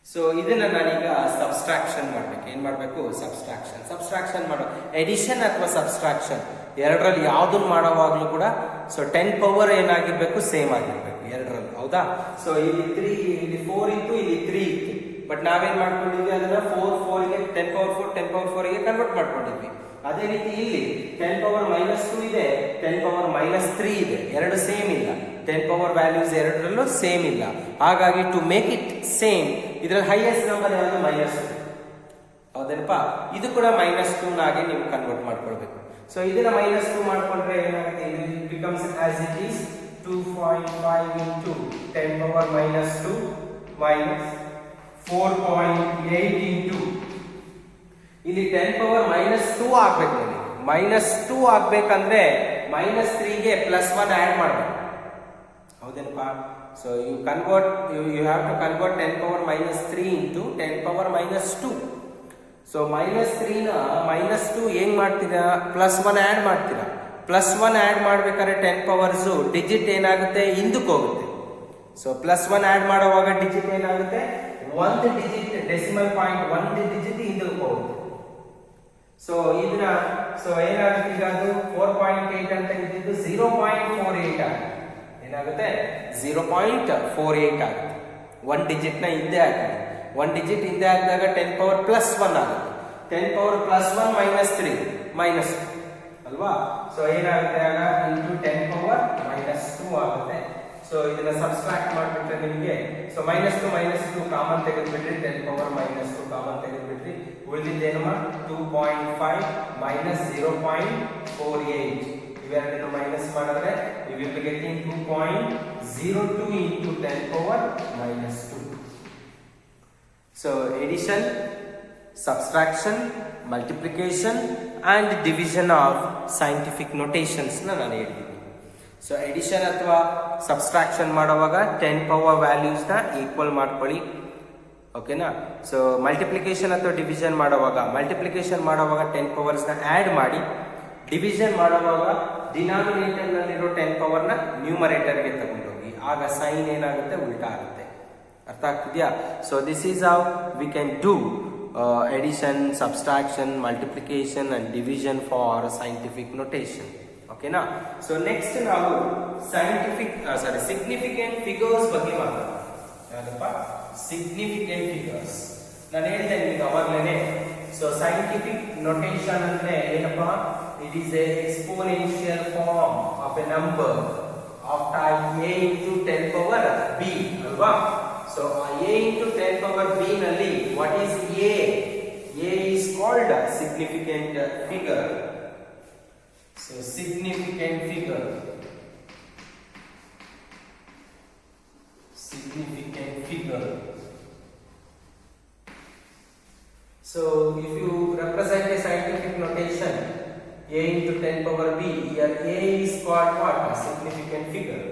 So ಇದನ್ನ ನಾನೀಗ ಸಬ್ಸ್ಟ್ರಾಕ್ಷನ್ ಮಾಡ್ಬೇಕು. ಏನ್ ಮಾಡ್ಬೇಕು, ಸಬ್ಸ್ಟ್ರಾಕ್ಷನ್ ಮಾಡೋ ಎಡಿಷನ್ ಅಥವಾ ಸಬ್ಸ್ಟ್ರಾಕ್ಷನ್ ಎರಡರಲ್ಲಿ ಯಾವ್ದನ್ನ ಮಾಡೋವಾಗ್ಲೂ ಕೂಡ ಸೊ 10 ಪವರ್ ಏನಾಗಿರ್ಬೇಕು, ಸೇಮ್ ಆಗಿರ್ಬೇಕು ಎರಡರಲ್ಲಿ, ಹೌದಾ. ಸೊ ಇಲ್ಲಿ 4 ಇತ್ತು, ಇಲ್ಲಿ 3 ಇತ್ತು. ಬಟ್ ನಾವೇನ್ ಮಾಡ್ಕೊಂಡಿದ್ವಿ ಅದನ್ನ 4 ಗೆ 10 ಗೆ ಕನ್ವರ್ಟ್ ಮಾಡ್ಕೊಂಡಿದ್ವಿ. ಅದೇ ರೀತಿ ಇಲ್ಲಿ 10⁻² ಇದೆ, 10⁻³ ಇದೆ, ಎರಡು ಸೇಮ್ ಇಲ್ಲ. 10 ಪವರ್ ವ್ಯಾಲ್ಯೂಸ್ ಎರಡರಲ್ಲೂ ಸೇಮ್ ಇಲ್ಲ. ಹಾಗಾಗಿ ಟು ಮೇಕ್ ಇಟ್ ಸೇಮ್ ಇದರಲ್ಲಿ ಹೈಯೆಸ್ಟ್ ನಂಬರ್ ಯಾವುದು -2. ಹೌದೇನಪ್ಪ? ಇದು ಕೂಡ -2 ನಾಗೆ ನೀವು ಕನ್ವರ್ಟ್ ಮಾಡ್ಕೊಳ್ಬೇಕು. ಸೊ ಇದನ್ನ -2 ಮಾಡ್ಕೊಂಡ್ರೆ ಏನಾಗುತ್ತೆ, ಇದು becomes as it is 2.5 into 10⁻² minus 4.8 into ಇಲ್ಲಿ 10⁻² ಆಗ್ಬೇಕು. -2 ಆಗ್ಬೇಕಂದ್ರೆ -3 ಗೆ +1 ಆಡ್ ಮಾಡಬೇಕು. ಹೌದೇನಪ್ಪ? So you have to convert 10⁻³ into 10⁻². So -3 ನ -2 ಏನ್ ಮಾಡ್ತೀರಾ, +1 ಆಡ್ ಮಾಡ್ತೀರಾ. +1 ಆಡ್ ಮಾಡ್ಬೇಕಾದ್ರೆ 10 ಪವರ್ಸ್ ಡಿಜಿಟ್ ಏನಾಗುತ್ತೆ, ಹಿಂದಕ್ಕೆ ಹೋಗುತ್ತೆ. ಸೊ +1 ಆಡ್ ಮಾಡುವಾಗ ಡಿಜಿಟ್ ಏನಾಗುತ್ತೆ, ಒಂದು ಡಿಜಿಟ್ ಡೆಸಿಮಲ್ ಪಾಯಿಂಟ್ ಒಂದು ಡಿಜಿಟ್ ಹಿಂದಕ್ಕೆ ಹೋಗುತ್ತೆ. ಸೊ ಇದನ್ನ ಏನಾಗುತ್ತೆ, ಈಗ ಅದು 4.8 ಅಂತ ಇದ್ದಿದ್ದು 0.48 ಆಗುತ್ತೆ. ಏನಾಗುತ್ತೆ, 0.48 ಆಗುತ್ತೆ. ಒಂದು ಡಿಜಿಟ್ ನ ಹಿಂದೆ ಹಾಕಿದೆ. ಒಂದು ಡಿಜಿಟ್ ಹಿಂದೆ ಹಾಕಿದಾಗ 10 ಪವರ್ +1 ಆಗುತ್ತೆ. 10 ಪವರ್ +1 -3 -2 ಅಲ್ವಾ? ಸೊ ಏನಾಗುತ್ತೆ, ಆಗ ಇಂಟು 10 ಪವರ್ -2 ಆಗುತ್ತೆ. ಸೊ ಇದನ್ನ ಸಬ್ಸ್ಟ್ರಾಕ್ಟ್ ಮಾಡಿಬಿಟ್ರೆ ನಿಮಗೆ ಸೊ -2 ಕಾಮನ್ ತೆಗೆದುಬಿಟ್ರಿ, 10 ಪವರ್ -2 ಕಾಮನ್ ತೆಗೆದುಬಿಟ್ರಿ, ಉಳಿದಿದ್ದೇನಮ್ಮ 2.5 -0.48. ಇವೆರಡನ್ನು ಮೈನಸ್ ಮಾಡಿದ್ರೆ we will be getting 2.02 into 10 power -2. So addition, subtraction, multiplication and division of scientific notations na ನಾನು ಹೇಳಿದ್ದೀನಿ. ಸೊ ಎಡಿಷನ್ ಅಥವಾ ಸಬ್ಸ್ಟ್ರಾಕ್ಷನ್ ಮಾಡುವಾಗ 10 ಪವರ್ ವ್ಯಾಲ್ಯೂಸ್ ನ ಈಕ್ವಲ್ ಮಾಡ್ಕೊಳ್ಳಿ. ಓಕೆನಾ? ಸೊ ಮಲ್ಟಿಪ್ಲಿಕೇಶನ್ ಅಥವಾ ಡಿವಿಷನ್ ಮಾಡುವಾಗ 10 ಪವರ್ಸ್ ನ ಆಡ್ ಮಾಡಿ. ಡಿವಿಷನ್ ಮಾಡುವಾಗ ಡಿನಾಮಿನೇಟರ್ ನಲ್ಲಿರೋ 10 ಪವರ್ ನ ನ್ಯೂಮರೇಟರ್ ಗೆ ತಗೊಂಡೋಗಿ, ಆಗ ಸೈನ್ ಏನಾಗುತ್ತೆ, ಉಲ್ಟಾ ಆಗುತ್ತೆ. ಅರ್ಥ ಆಗ್ತಿದ್ಯಾ? So this is how we can do addition, subtraction, multiplication and division for scientific notation. Okay na? So next ನಾವು significant figures ಬಗ್ಗೆ ಮಾತಾಡೋಣ. ಏನಪ್ಪ? significant figures. ನಾನು ಹೇಳಿದೆ ನಿಮಗೆ ಅವಾಗಲೇ. ಸೊ scientific notation ಅಂದ್ರೆ ಏನಪ್ಪ? It is a exponential form of a number of type a into 10 power b ಅಲ್ವಾ? So a into 10 power b ನಲ್ಲಿ what is a? A is called a significant figure. So significant figure. So if you represent a scientific notation a into 10 power b, here a is called what? A significant figure.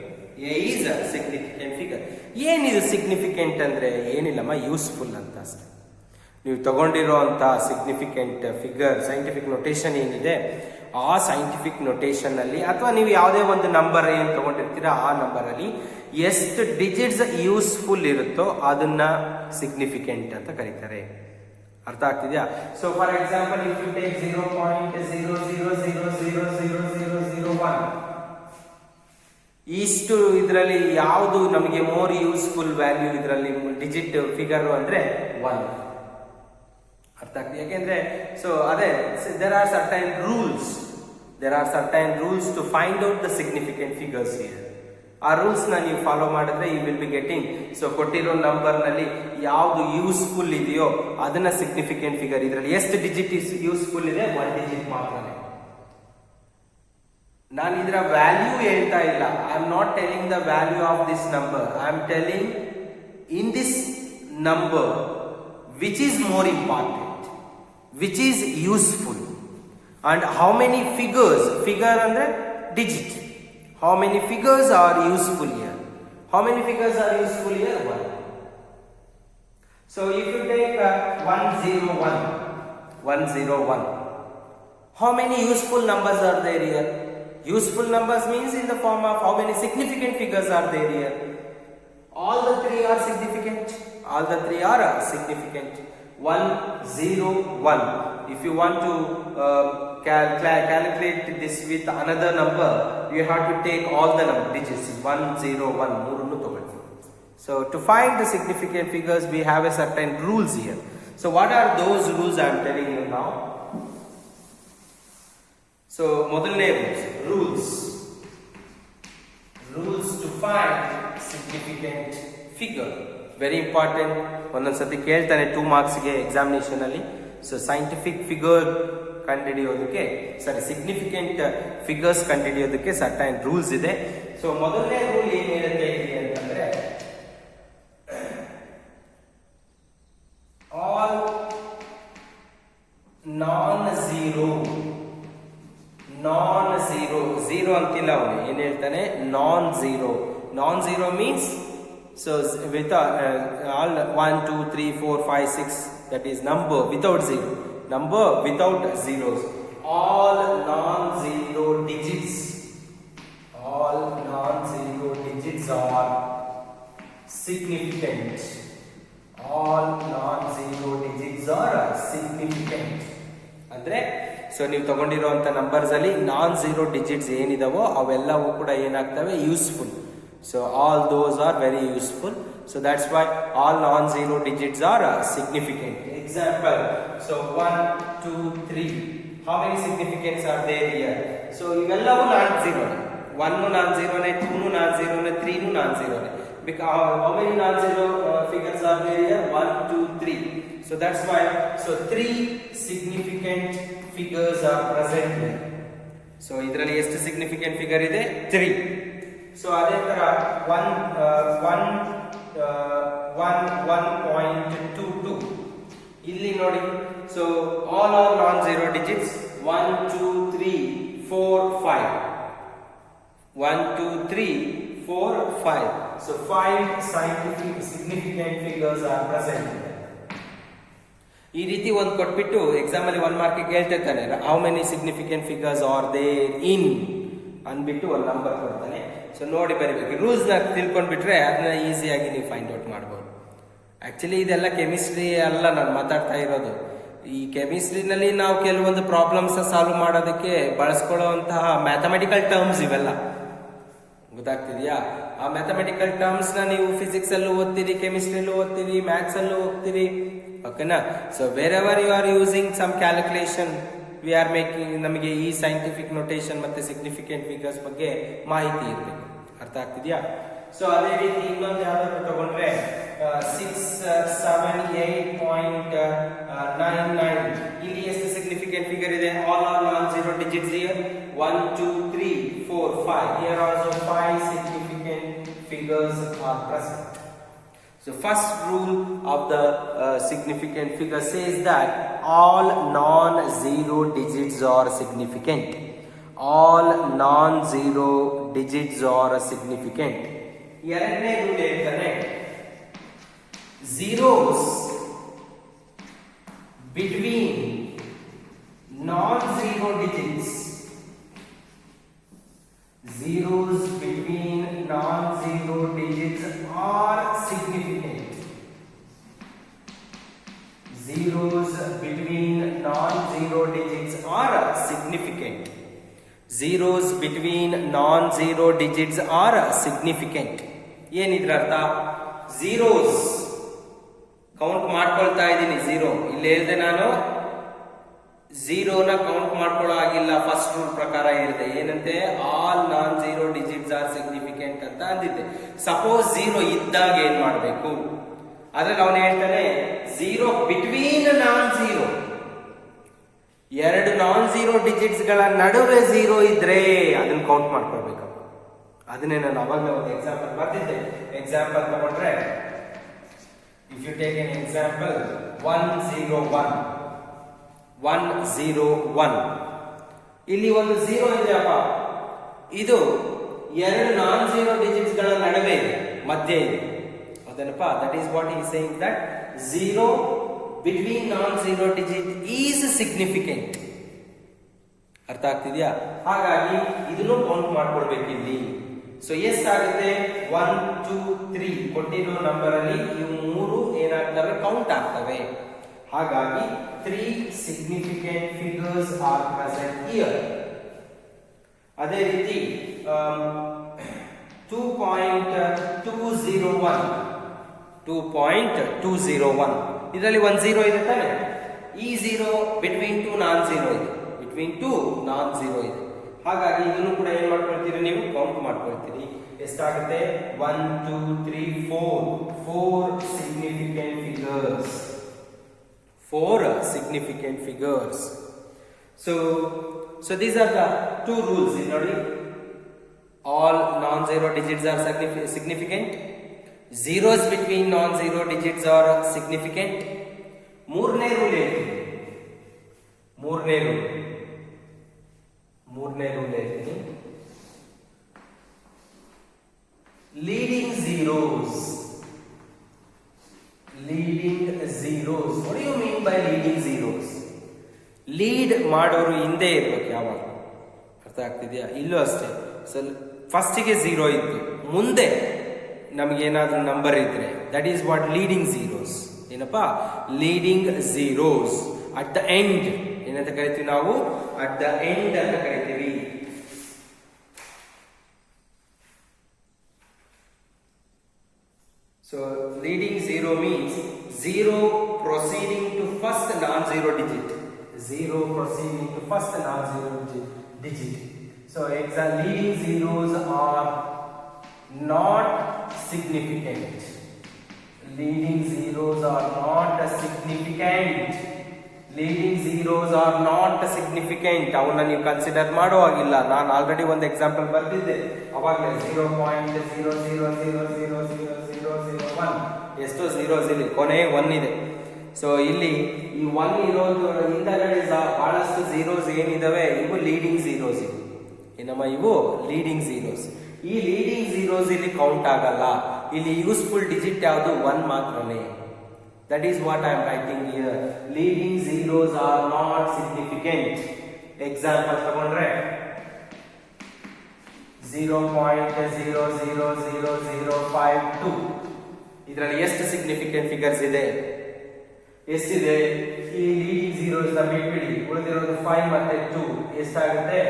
A is a significant figure. ಏನಿದು ಸಿಗ್ನಿಫಿಕೆಂಟ್ ಅಂದ್ರೆ ಏನಿಲ್ಲಮ್ಮ, ಯೂಸ್ಫುಲ್ ಅಂತ ಅಷ್ಟೇ. ನೀವು ತಗೊಂಡಿರುವಂತ ಸಿಗ್ನಿಫಿಕೆಂಟ್ ಫಿಗರ್ ಸೈಂಟಿಫಿಕ್ ನೊಟೇಷನ್ ಏನಿದೆ, ಆ ಸೈಂಟಿಫಿಕ್ ನೊಟೇಷನ್ ಅಲ್ಲಿ ಅಥವಾ ನೀವು ಯಾವುದೇ ಒಂದು ನಂಬರ್ ಏನ್ ತಗೊಂಡಿರ್ತೀರಾ ಆ ನಂಬರ್ ಅಲ್ಲಿ ಎಷ್ಟು ಡಿಜಿಟ್ಸ್ ಯೂಸ್ಫುಲ್ ಇರುತ್ತೋ ಅದನ್ನ ಸಿಗ್ನಿಫಿಕೆಂಟ್ ಅಂತ ಕರೀತಾರೆ. ಅರ್ಥ ಆಗ್ತಿದ್ಯಾ? So for example if you take 0.00000001, ಇಷ್ಟು ಇದರಲ್ಲಿ ಯಾವುದು ನಮಗೆ ಮೋರ್ ಯೂಸ್ಫುಲ್ ವ್ಯಾಲ್ಯೂ ಇದರಲ್ಲಿ ಡಿಜಿಟ್ ಫಿಗರ್ ಅಂದ್ರೆ 1. ಅರ್ಥ ಆಗ್ತದೆ? ಯಾಕೆಂದ್ರೆ ಸೊ ಅದೇ there are certain rules to find out the significant figures here. ಆ ರೂಲ್ಸ್ ನ ನೀವು ಫಾಲೋ ಮಾಡಿದ್ರೆ you will be getting. So ಕೊಟ್ಟಿರೋ ನಂಬರ್ ನಲ್ಲಿ ಯಾವುದು ಯೂಸ್ಫುಲ್ ಇದೆಯೋ ಅದನ್ನ ಸಿಗ್ನಿಫಿಕೆಂಟ್ ಫಿಗರ್. ಇದರಲ್ಲಿ ಎಷ್ಟು ಡಿಜಿಟ್ ಯೂಸ್ಫುಲ್ ಇದೆ? 1 ಡಿಜಿಟ್ ಮಾತ್ರನೇ. ನಾನು ಇದರ ವ್ಯಾಲ್ಯೂ ಹೇಳ್ತಾ ಇಲ್ಲ. I am not telling the value of this number. I am telling in this number which is more important, which is useful, and how many figures. Figure ಅಂದ್ರೆ digit. How many figures are useful here? How many figures are useful here? 1. So if you take 101, how many useful numbers are there here? Useful numbers means in the form of how many significant figures are there here? All the three are significant. 101. If you want to calculate this with another number, you have to take all the digits. 101 ಮೂರನ್ನು ತಗೊಳ್ಳಿ. So to find the significant figures, we have a certain rules here. So what are those rules I am telling you now? So ಮೊದಲನೇ rules to find significant figure. Very important. ಒಂದೊಂದ್ಸತಿ ಕೇಳ್ತಾನೆ 2 ಮಾರ್ಕ್ಸ್ಗೆ ಎಕ್ಸಾಮಿನೇಷನ್ ಅಲ್ಲಿ. ಸೊ ಸೈಂಟಿಫಿಕ್ ಫಿಗರ್ ಕಂಡುಹಿಡಿಯೋದಕ್ಕೆ ಸಿಗ್ನಿಫಿಕೆಂಟ್ ಫಿಗರ್ಸ್ ಕಂಡುಹಿಡಿಯೋದಕ್ಕೆ ಸರ್ಟೈನ್ ರೂಲ್ಸ್ ಇದೆ. ಸೊ ಮೊದಲನೇ ರೂಲ್ ಏನ್ ಹೇಳುತ್ತೆ ಇಲ್ಲಿ ಅಂತಂದ್ರೆ, ಆಲ್ ನಾನ್ ಝೀರೋ ಅಂತಿಲ್ಲ ಅವನು, ಏನ್ ಹೇಳ್ತಾನೆ, non zero means so with all 1 2 3 4 5 6, that is number without zeros. All non-zero digits are significant. All non-zero digits are significant. ಅಂದ್ರೆ ಸೊ ನೀವು ತಗೊಂಡಿರುವಂತ ನಂಬರ್ಸ್ ಅಲ್ಲಿ non-zero digits ಏನಿದಾವೋ ಅವೆಲ್ಲವೂ ಕೂಡ ಏನಾಗ್ತವೆ, useful. So all those are very useful. So that's why all non-zero digits are significant. Example, so 1 2 3, how many significants are there here? So ivellahu non-zero, 1 non-zero ne, 2 non-zero ne, 3 non-zero ne. Because how many non-zero figures are there here? 1 2 3. So that's why, so 3 significant figures are present here. So idralli ಎಷ್ಟು significant figure ಇದೆ? 3. ಸೊ ಅದೇ ತರ 1.22 ಇಲ್ಲಿ ನೋಡಿ. So all are non zero digits 1 2 3 4 5, 1 2 3 4 5. So 5 scientific significant figures are present. ಈ ರೀತಿ ಒಂದು ಕೊಟ್ಬಿಟ್ಟು ಎಕ್ಸಾಮ್ ಅಲ್ಲಿ 1 ಮಾರ್ಕ್ ಕೇಳ್ತಿರ್ತಾನೆ, how many significant figures are there in ಅಂದ್ಬಿಟ್ಟು ಒಂದು ನಂಬರ್ ಕೊಡ್ತಾನೆ. ಸೊ ನೋಡಿ ಬರೀಬೇಕು. ರೂಲ್ಸ್ನ ತಿಳ್ಕೊಂಡ್ಬಿಟ್ರೆ ಅದನ್ನ ಈಸಿಯಾಗಿ ನೀವು ಫೈಂಡ್ ಔಟ್ ಮಾಡ್ಬೋದು. ಆಕ್ಚುಲಿ ಇದೆಲ್ಲ ಕೆಮಿಸ್ಟ್ರಿ ಅಲ್ಲ ನಾನು ಮಾತಾಡ್ತಾ ಇರೋದು. ಈ ಕೆಮಿಸ್ಟ್ರಿನಲ್ಲಿ ನಾವು ಕೆಲವೊಂದು ಪ್ರಾಬ್ಲಮ್ಸ್ ಸಾಲ್ವ್ ಮಾಡೋದಕ್ಕೆ ಬಳಸ್ಕೊಳ್ಳುವಂತಹ ಮ್ಯಾಥಮೆಟಿಕಲ್ ಟರ್ಮ್ಸ್ ಇವೆಲ್ಲ, ಗೊತ್ತಾಗ್ತಿದೆಯಾ? ಆ ಮ್ಯಾಥಮೆಟಿಕಲ್ ಟರ್ಮ್ಸ್ ನ ನೀವು ಫಿಸಿಕ್ಸ್ ಅಲ್ಲೂ ಓದ್ತೀರಿ, ಕೆಮಿಸ್ಟ್ರಿಯಲ್ಲೂ ಓದ್ತೀರಿ, ಮ್ಯಾಥ್ಸ್ ಅಲ್ಲೂ ಓದ್ತೀರಿ, ಓಕೆನಾ? So wherever you are using some calculation, we are making, ನಮಗೆ ಈ ಸೈಂಟಿಫಿಕ್ ನೊಟೇಷನ್ ಮತ್ತೆ ಸಿಗ್ನಿಫಿಕೆಂಟ್ ಫಿಗರ್ಸ್ ಬಗ್ಗೆ ಮಾಹಿತಿ ಇರಬೇಕು. ಅರ್ಥ ಆಗ್ತಿದ್ಯಾ? ಸೊ ಅದೇ ರೀತಿ ಇನ್ನೊಂದು ಯಾವ್ದಾದ್ರು ತಗೊಂಡ್ರೆ 6 7 8.99, ಇಲ್ಲಿ ಎಷ್ಟು ಸಿಗ್ನಿಫಿಕೆಂಟ್ ಫಿಗರ್ ಇದೆ? All are non zero digits here. 1 2 3 4 5, here also 5 significant figures are present. So first rule of the significant figure says that all non-zero digits are significant. All non-zero digits are significant. ಎರಡನೇ ರೂಲ್ ಹೇಳ್ತಾನೆ, zeros between non-zero digits, zeros between non-zero digits are significant. Zeros between non-zero digits are significant. Zeros between non-zero digits are significant. ಏನಿದ್ರ ಅರ್ಥ? ಝೀರೋಸ್ ಕೌಂಟ್ ಮಾಡ್ಕೊಳ್ತಾ ಇದ್ದೀನಿ. ಝೀರೋ ಇಲ್ಲಿ ಹೇಳಿದೆ ನಾನು, ಝೀರೋನ ಕೌಂಟ್ ಮಾಡ್ಕೊಳ್ಳೋ ಆಗಿಲ್ಲ. ಫಸ್ಟ್ ರೂಲ್ ಪ್ರಕಾರ ಹೇಳಿದೆ ಏನಂತೆ, all non zero digits are significant ಅಂತ ಅಂದಿದ್ದೆ. ಸಪೋಸ್ ಝೀರೋ ಇದ್ದಾಗ ಏನ್ ಮಾಡಬೇಕು? ಅದ್ರಲ್ಲಿ ಅವನು ಹೇಳ್ತಾನೆ ಝೀರೋ ಬಿಟ್ವೀನ್ ನಾನ್ ಝೀರೋ, ಎರಡು ನಾನ್ ಝೀರೋ ಡಿಜಿಟ್ಸ್ ಗಳ ನಡುವೆ ಝೀರೋ ಇದ್ರೆ ಅದನ್ನ ಕೌಂಟ್ ಮಾಡ್ಕೊಳ್ಬೇಕು. ಅದನ್ನೇ ನಾನು ಅವಾಗಲೇ ಒಂದು ಎಕ್ಸಾಂಪಲ್ ಬರ್ತಿದ್ದೆ. ಎಕ್ಸಾಂಪಲ್ ತಗೊಂಡ್ರೆ, if you take an example 101, ಇಲ್ಲಿ ಒಂದು ಝೀರೋ ಇದೆಯಪ್ಪ, ಇದು ಎರಡು ನಾನ್ ಝೀರೋ ಡಿಜಿಟ್ಸ್ ಗಳ ನಡುವೆ ಇದೆ, ಮಧ್ಯೆ ಇದೆ. ಅದನ್ನಪ್ಪ, that is what is saying, that zero between non zero digit is significant. ಅರ್ಥ ಆಗ್ತಿದ್ಯಾ? ಹಾಗಾಗಿ ಇದನ್ನು ಕೌಂಟ್ ಮಾಡ್ಕೊಳ್ಬೇಕು ಇಲ್ಲಿ. ಸೊ ಎಷ್ಟಾಗುತ್ತೆ? 1 2 3 ಕೊಟ್ಟಿರೋ ನಂಬರ್ ಅಲ್ಲಿ ಇವು ಮೂರು ಏನಾಗ್ತವೆ? ಕೌಂಟ್ ಆಗ್ತವೆ. ಹಾಗಾಗಿ 3 significant figures are present here. ಅದೇ ರೀತಿ 2.201 2.201. ಇದರಲ್ಲಿ ಒಂದು ಝೀರೋ ಇದೆ ತಾನೆ, ಈ zero between two non zero ಇದೆ, ಬಿಟ್ವೀನ್ ಟು ನಾನ್ ಝೀರೋ ಇದೆ. ಹಾಗಾಗಿ ಇದನ್ನು ಕೂಡ ಏನ್ ಮಾಡ್ಕೊಳ್ತೀರಿ ನೀವು, ಕೌಂಟ್ ಮಾಡ್ಕೊಳ್ತೀರಿ. ಎಷ್ಟಾಗುತ್ತೆ, 1 2 3 4 significant figures, 4 significant figures. So these are the two rules. ನೋಡಿ, all non-zero digits are significant. Zeros between non-zero digits are significant. ಮೂರನೇ ರೂಲ್ ಹೇಳ್ತೀನಿ, ಮೂರನೇ ರೂಲ್ ಹೇಳ್ತೀನಿ. Leading zeros. What do you mean by leading zeros? Lead ಮಾಡೋರು ಹಿಂದೆ ಇರ್ಬೇಕು ಯಾವಾಗ, ಅರ್ಥ ಆಗ್ತಿದ್ಯಾ? ಇಲ್ಲೂ ಅಷ್ಟೇ. ಸೊ ಫಸ್ಟಿಗೆ ಝೀರೋ ಇತ್ತು, ಮುಂದೆ ನಮಗೇನಾದ್ರೂ ನಂಬರ್ ಇದ್ರೆ that is what leading zeros. ಏನಪ್ಪಾ, leading zeros. At the end ಏನಂತ ಕರಿತೀವಿ ನಾವು, ಅಟ್ ದ ಎಂಡ್ ಅಂತ ಕರಿತೀವಿ. So leading zero means zero proceeding to first non-zero digit. Zero proceeding to first non-zero digit. So leading zeros are not significant. Leading zeros are not significant. Leading zeros are not significant. ಅವನ್ನ ನೀವು ಕನ್ಸಿಡರ್ ಮಾಡುವಾಗಿಲ್ಲ. ನಾನು ಆಲ್ರೆಡಿ ಒಂದು ಎಕ್ಸಾಂಪಲ್ ಬರ್ತಿದ್ದೆ ಅವಾಗಲೇ. 0.000000001 ಎಷ್ಟೋ ಝೀರೋಸ್ ಇಲ್ಲಿ, ಕೊನೆ 1 ಇದೆ. ಸೊ ಇಲ್ಲಿ ಈ 1 ಇರೋದು ಹಿಂದಗಡೆ ಬಹಳಷ್ಟು ಝೀರೋಸ್ ಏನಿದಾವೆ, ಇವು ಲೀಡಿಂಗ್ ಝೀರೋಸ್. ಏನಮ್ಮ, ಇವು ಲೀಡಿಂಗ್ ಝೀರೋಸ್. ಈ ಲೀಡಿಂಗ್ ಝೀರೋಸ್ ಇಲ್ಲಿ ಕೌಂಟ್ ಆಗಲ್ಲ. ಇಲ್ಲಿ ಯೂಸ್ಫುಲ್ ಡಿಜಿಟ್ ಯಾವುದು, 1 ಮಾತ್ರನೇ. That is what I am writing here. Leading zeros are not significant. Example ತಗೊಂಡ್ರೆ 0.000052. ಇದರಲ್ಲಿ ಎಷ್ಟು ಸಿಗ್ನಿಫಿಕೆಂಟ್ ಫಿಗರ್ಸ್ ಇದೆ, ಎಷ್ಟಿದೆ? ಈ ಲೀಡಿಂಗ್ ಝೀರೋಸ್ ನ ಬಿಟ್ಬಿಡಿ, ಉಳಿದಿರೋದು 5 ಮತ್ತೆ 2. ಎಷ್ಟಾಗುತ್ತೆ?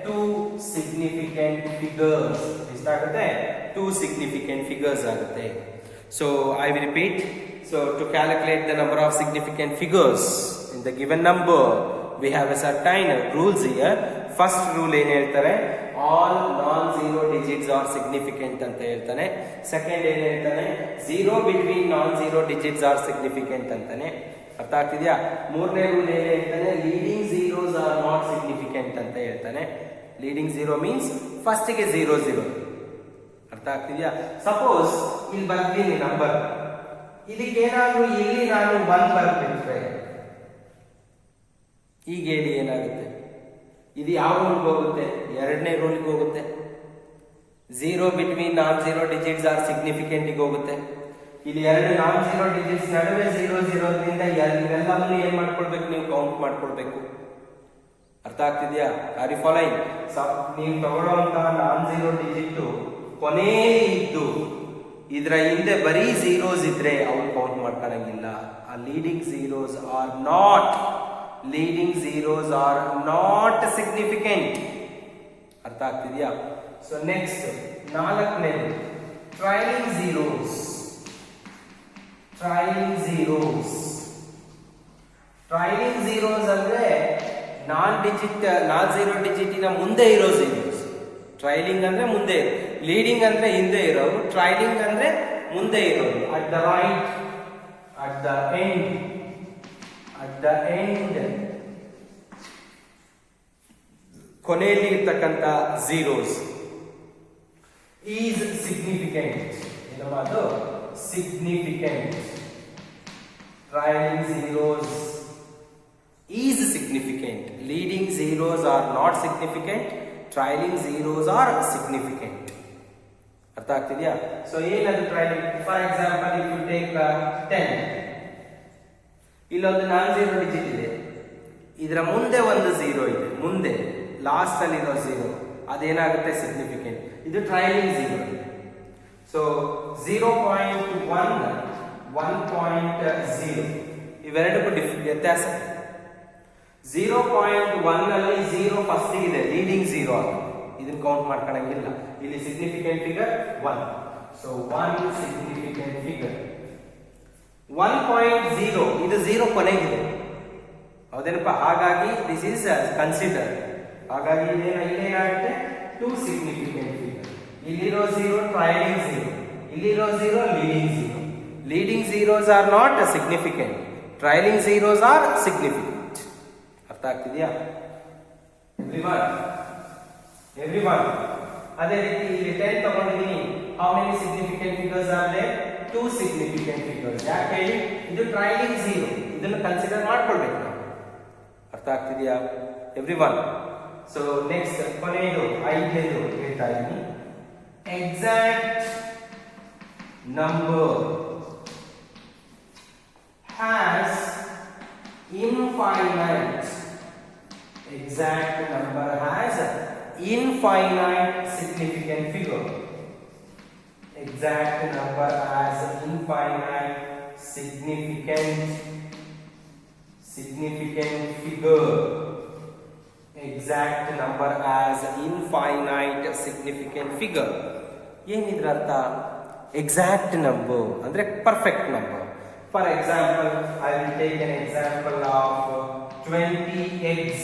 2 ಸಿಗ್ನಿಫಿಕೆಂಟ್ ಫಿಗರ್ಸ್. ಎಷ್ಟಾಗುತ್ತೆ? 2 ಸಿಗ್ನಿಫಿಕೆಂಟ್ ಫಿಗರ್ಸ್ ಆಗುತ್ತೆ. So I will repeat. So to calculate the number of significant figures in the given number, we have a certain rules here. First rule ಏನು ಹೇಳ್ತಾರೆ, all non-zero digits are significant ಅಂತ ಹೇಳ್ತಾನೆ. ಸೆಕೆಂಡ್ ಏನು ಹೇಳ್ತಾನೆ, zero between non-zero digits are significant ಅಂತಾನೆ. ಅರ್ಥ ಆಗ್ತಿದ್ಯಾ? ಮೂರನೇ ರೂಲ್ ಏನು ಹೇಳ್ತಾನೆ, leading zeros are not significant ಅಂತ ಹೇಳ್ತಾನೆ. leading zero means ಫಸ್ಟ್ ಗೆ 0 ಅರ್ಥ ಆಗ್ತಿದ್ಯಾ? ಸಪೋಸ್ ಇಲ್ಲಿ ಬರ್ತೀನಿ ನಂಬರ್, ಇದಕ್ಕೇನಾದ್ರೂ ಇಲ್ಲಿ ನಾನು 1 ಬರ್ಬಿಟ್ರೆ ಈಗ ಹೇಳಿ ಏನಾಗುತ್ತೆ? ಇದು ಯಾವ ರೂಲ್ಗೆ ಹೋಗುತ್ತೆ? ಎರಡನೇ ರೂಲ್ಗೆ ಹೋಗುತ್ತೆ. 0 between non-zero digits are significant ಹೋಗುತ್ತೆ. ಇಲ್ಲಿ ಎರಡು non-zero digits ನಡುವೆ 0 ಇರೋದ್ರಿಂದ ಇವೆಲ್ಲವನ್ನೂ ಏನ್ ಮಾಡ್ಕೊಳ್ಬೇಕು, ನೀವು ಕೌಂಟ್ ಮಾಡ್ಕೊಳ್ಬೇಕು. ಅರ್ಥ ಆಗ್ತಿದ್ಯಾ? Are you following? ನೀವು ತಗೊಳ್ಳುವಂತಹ non-zero digit ಕೊನೆಯಲ್ಲಿ ಇದ್ದು ಇದರ ಹಿಂದೆ ಬರೀ ಝೀರೋಸ್ ಇದ್ರೆ ಅವ್ರು ಕೌಂಟ್ ಮಾಡ್ಕೊಳ್ಳಂಗಿಲ್ಲ. ಆ leading zeros are not significant. ಅರ್ಥ ಆಗ್ತಿದ್ಯಾ? ಸೊ ನೆಕ್ಸ್ಟ್ ನಾಲ್ಕನೇದು ಟ್ರೈಲಿಂಗ್ ಝೀರೋಸ್. ಟ್ರೈಲಿಂಗ್ ಝೀರೋಸ್ ಅಂದ್ರೆ ನಾನ್ ಝೀರೋ ಡಿಜಿಟಿನ ಮುಂದೆ ಇರೋ ಝೀರೋಸ್. ಟ್ರೈಲಿಂಗ್ ಅಂದ್ರೆ ಮುಂದೆ, ಲೀಡಿಂಗ್ ಅಂದ್ರೆ ಹಿಂದೆ ಇರೋರು, ಟ್ರೈಲಿಂಗ್ ಅಂದ್ರೆ ಮುಂದೆ ಇರೋರು. At the right, at the end ಕೊನೆಯಲ್ಲಿ ಇರ್ತಕ್ಕಂಥ ಝೀರೋಸ್ ಈಸ್ ಸಿಗ್ನಿಫಿಕೆಂಟ್. ಏನಮ್ಮ ಅದು? Significant. Trailing zeros is significant. Leading zeros are not significant. Trailing zeros are significant. ಅರ್ಥ ಆಗ್ತಿದ್ಯಾ? ಸೊ ಏನದು trailing? For example, if you take 10, ಇಲ್ಲೊಂದು non-zero ಡಿಜಿಟ್ ಇದೆ, ಇದರ ಮುಂದೆ ಒಂದು 0 ಇದೆ, ಮುಂದೆ ಲಾಸ್ಟ್ ಅಲ್ಲಿ ಇರೋ 0, ಅದೇನಾಗುತ್ತೆ? ಸಿಗ್ನಿಫಿಕೆಂಟ್. ಇದು ಟ್ರೈಲಿಂಗ್ ಝೀರೋ. ಸೊ 0.1, 1.0 ಇವೆರಡಕ್ಕೂ ವ್ಯತ್ಯಾಸ. 0.1 ಅಲ್ಲಿ 0 ಫಸ್ಟ್ ಇದೆ, ಲೀಡಿಂಗ್ 0 ಆಗುತ್ತೆ, ಇದನ್ನ ಕೌಂಟ್ ಮಾಡ್ಕೊಳ್ಳಂಗಿಲ್ಲ. ಇಲ್ಲಿ significant figure 1. So 1 significant figure. 1.0 ಇದು 0 ಕೊನೆಗಿದೆ, ಹೌದೇನಪ್ಪ? ಹಾಗಾಗಿ ದಿಸ್ ಈಸ್ ಕನ್ಸಿಡರ್. ಹಾಗಾಗಿ ಇಲ್ಲೇನಾಗುತ್ತೆ, 2 ಸಿಗ್ನಿಫಿಕೆಂಟ್ ಫಿಗರ್. ಇಲ್ಲಿರೋ 0 ಟ್ರೈಲಿಂಗ್ 0, ಇಲ್ಲಿರೋ 0 leading 0. Leading zeros are not significant, trailing zeros are significant. ಅರ್ಥ ಆಗ್ತಿದೆಯಾ ಎವ್ರಿವನ್? ಅದೇ ರೀತಿ ಇಲ್ಲಿ 10 ತಗೊಂಡಿದ್ದೀನಿ. How many significant figures are there? 2 significant figures. ಯಾಕೆ ಹೇಳಿ? ಇದು ಟ್ರೈಲಿಂಗ್ 0, ಇದನ್ನು ಕನ್ಸಿಡರ್ ಮಾಡ್ಕೊಳ್ಬೇಕು ನಾವು. ಅರ್ಥ ಆಗ್ತಿದೆಯಾ ಎವ್ರಿವನ್? ಸೊ ನೆಕ್ಸ್ಟ್ ಕೊನೆಯದು 5ನೇದು ಹೇಳ್ತಾ ಇದ್ದೀನಿ. Exact number has infinite. Exact number has infinite significant figure. Exact number has infinite significant figure. Exact number has infinite significant figure. ಏನಿದ್ರ ಅರ್ಥ? ಎಕ್ಸಾಕ್ಟ್ ನಂಬರ್ ಅಂದ್ರೆ perfect number. For example, I will take an example of 20 eggs.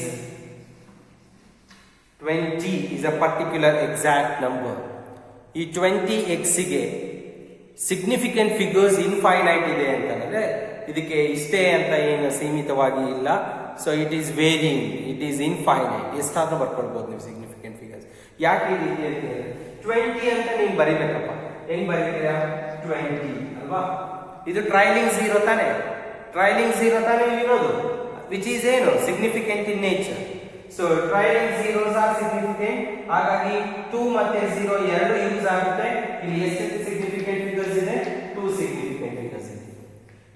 20 is a particular exact number. ಈ 20 eggs ಗೆ ಸಿಗ್ನಿಫಿಕೆಂಟ್ ಫಿಗರ್ಸ್ ಇನ್ಫೈನೈಟ್ ಇದೆ ಅಂತಂದ್ರೆ ಇದಕ್ಕೆ ಇಷ್ಟೇ ಅಂತ ಏನು ಸೀಮಿತವಾಗಿ ಇಲ್ಲ. So it is varying, it is infinite. ಎಷ್ಟಾದ್ರೂ ಬರ್ಕೊಳ್ಬಹುದು ನೀವು ಸಿಗ್ನಿಫಿಕೆಂಟ್ ಫಿಗರ್ಸ್. ಯಾಕೆ ಈ ರೀತಿ ಅಂತ ಹೇಳಿದ್ರೆ 20 ಅಂತ ನೀವು ಬರೀಬೇಕಪ್ಪ. ಹೆಂಗ್ ಬರೀತೀರಾ? 20 ಅಲ್ವಾ? ಇದು ಟ್ರೈಲಿಂಗ್ 0 ತಾನೆ, ಟ್ರೈಲಿಂಗ್ 0 ತಾನೆ ಇರೋದು, ವಿಚ್ ಈಸ್ ಏನು significant in nature. So trailing zeros are significant. ಹಾಗಾಗಿ 2 ಮತ್ತೆ 0 ಎರಡು ಯೂಸ್ ಆಗುತ್ತೆ. ಇಲ್ಲಿ ಎಷ್ಟು ಸಿಗ್ನಿಫಿಕೆಂಟ್ ಫಿಗರ್ಸ್ ಇದೆ? 2 ಸಿಗ್ನಿಫಿಕೆಂಟ್ ಫಿಗರ್ಸ್ ಇದೆ.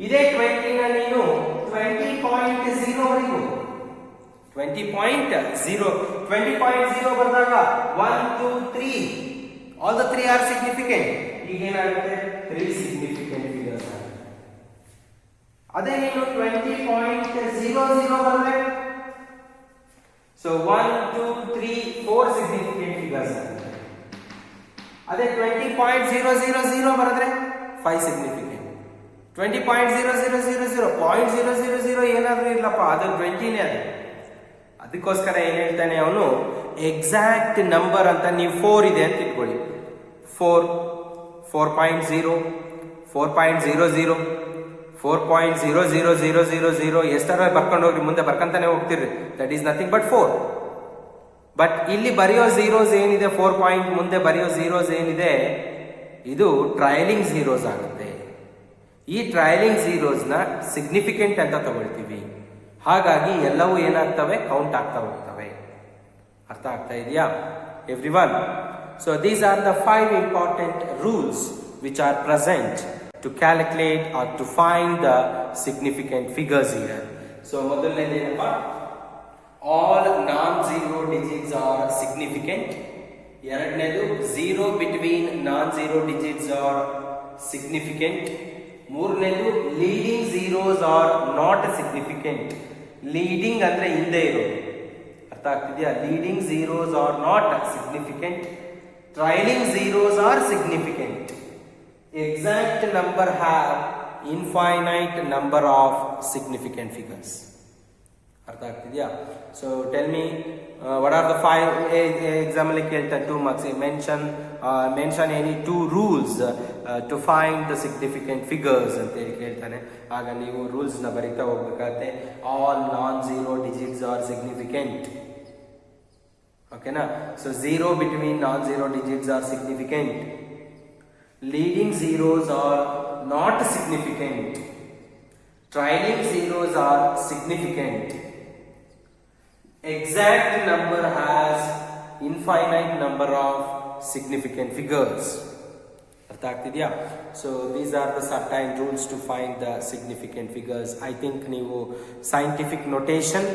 ಇದೇ 20 ನ ನೀನು 20.0 ವರೆಗೂ 20.0 ಬರೆದಾಗ 1 2 3 ಆಲ್ ದ 3 ಆರ್ ಸಿಗ್ನಿಫಿಕೆಂಟ್. ಈಗ ಏನಾಗುತ್ತೆ? 3 ಸಿಗ್ನಿಫಿಕೆಂಟ್ ಫಿಗರ್ಸ್ ಆಗುತ್ತೆ. ಅದೇ ನೀನು 20.00 ಬರಬೇಕು. ಸೊ 1 2 3 4 ಸಿಗ್ನಿಫಿಕೆಂಟ್ ಫಿಗರ್ಸ್ ಆಗುತ್ತೆ. ಅದೇ 20.000 ಬರೆದ್ರೆ 5 ಸಿಗ್ನಿಫಿಕೆಂಟ್. 20.0000 0.000 ಏನಾದ್ರೂ ಇರ್ಲಪ್ಪ, ಅದು 20ನೇ. ಅದಕ್ಕೋಸ್ಕರ ಏನ್ ಹೇಳ್ತಾನೆ ಅವನು, ಎಕ್ಸಾಕ್ಟ್ ನಂಬರ್ ಅಂತ ನೀವು 4 ಇದೆ ಅಂತ ಇಟ್ಕೊಳ್ಳಿ. 4 4.0 4.00 4.00000 ಎಷ್ಟರ ಬರ್ಕೊಂಡು ಹೋಗ್ರಿ, ಮುಂದೆ ಬರ್ಕೊಂತಾನೆ ಹೋಗ್ತಿರ್ರಿ. That is nothing but 4. But ಇಲ್ಲಿ ಬರೆಯೋ ಝೀರೋಸ್ ಏನಿದೆ, 4 ಪಾಯಿಂಟ್ ಮುಂದೆ ಬರೆಯೋ ಝೀರೋಸ್ ಏನಿದೆ, ಇದು ಟ್ರೈಲಿಂಗ್ ಝೀರೋಸ್ ಆಗುತ್ತೆ. ಈ ಟ್ರೈಲಿಂಗ್ ಝೀರೋಸ್ ನ ಸಿಗ್ನಿಫಿಕೆಂಟ್ ಅಂತ ತಗೊಳ್ತೀವಿ. ಹಾಗಾಗಿ ಎಲ್ಲವೂ ಏನಾಗ್ತವೆ? ಕೌಂಟ್ ಆಗ್ತಾ ಹೋಗ್ತವೆ. ಅರ್ಥ ಆಗ್ತಾ ಇದೆಯಾ everyone? So these are the 5 important rules which are present to calculate or to find the significant figures here. So ಮೊದಲನೇದು ಏನಪ್ಪ? all non-zero digits are significant. ಎರಡನೇದು 0 between non-zero digits are significant. ಮೂರನೇದು leading zeros are not significant. leading ಅಂದ್ರೆ ಹಿಂದೆ ಇರೋದು. ಅರ್ಥ ಆಗ್ತಿದೆಯಾ? leading zeros are not significant. trailing zeros are significant. Exact number have infinite number of significant figures. ಅರ್ಥ ಆಗ್ತಿದೆಯಾ? So tell me what are the 5 example ಕೇಳ್ತಾ 2 marks mention any 2 rules to find the significant figures ಅಂತ ಹೇಳಿ ಕೇಳ್ತಾನೆ. ಆಗ ನೀವು ರೂಲ್ಸ್ ನ ಬರೀತಾ ಹೋಗ್ಬೇಕಾಗತ್ತೆ. all non-zero digits are significant. ಓಕೆನಾ? So 0 between non-zero digits are significant. leading zeros are not significant. trailing zeros are significant. Exact number has infinite number of significant figures. ಅರ್ಥ ಆಗ್ತಿದೆಯಾ? So these are the certain rules to find the significant figures. I think ನೀವು ಸೈಂಟಿಫಿಕ್ ನೊಟೇಷನ್